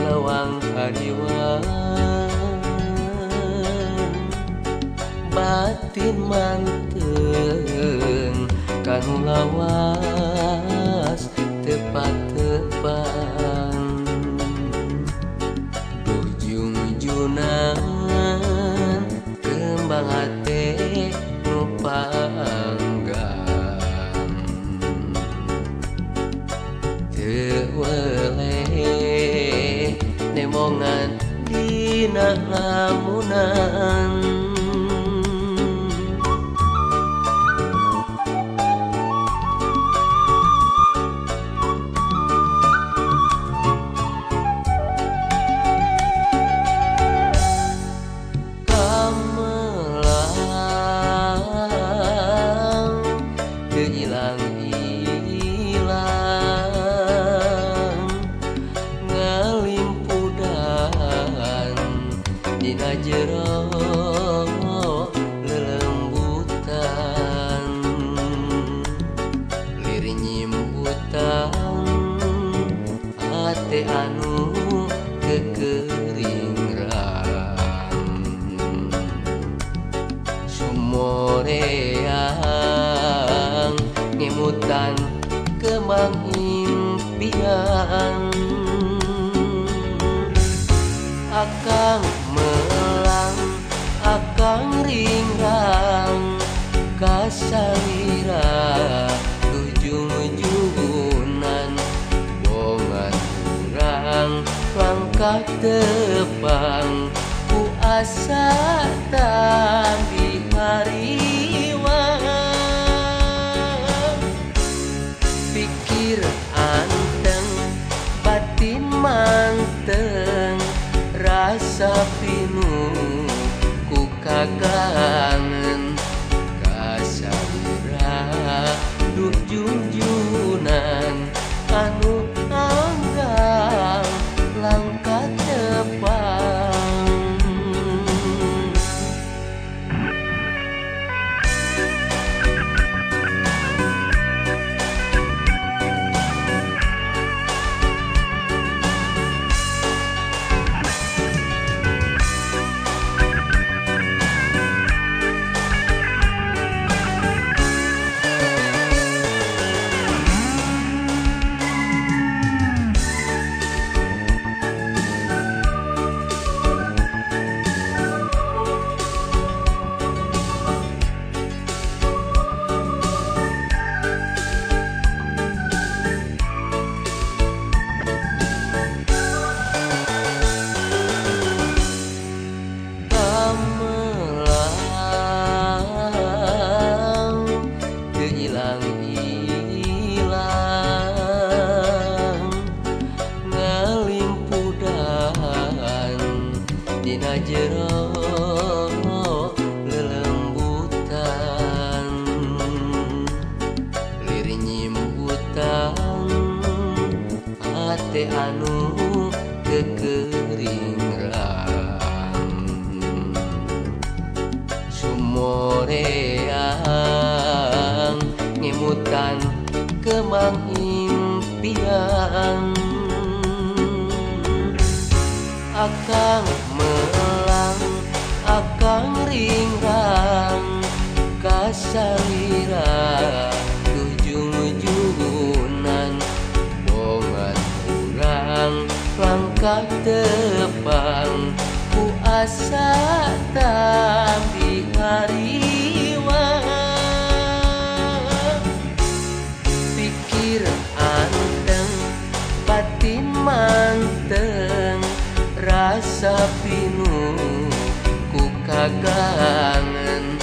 Lawang hadiwan batin manteng kanu lawas tepat-tepan dujung-junan kembang hate nu panggang teu weleh nemongan dina lamunan dina jero lelembutan lir nyimbutan ate anu kekeringan sumoreang ngemutan kembang impian akang melang akang ringgang kasalira ujung-ujungan bongan urang langkah tepang ku asa tambi hariwang pikir anteng batin manteng rasa pinu ku kagangan kasalira duh junjunan anu anggang langkah tepang dina jero lelembutan lir nyimbutan ate anu kekeringan sumoreang ngemutan kembang impian akang melang akang ringgang kasalira ujung-ujungan bongan urang langkah tepang ku asa tambi hariwang pikir anteng batin manteng rasa pinu kagangen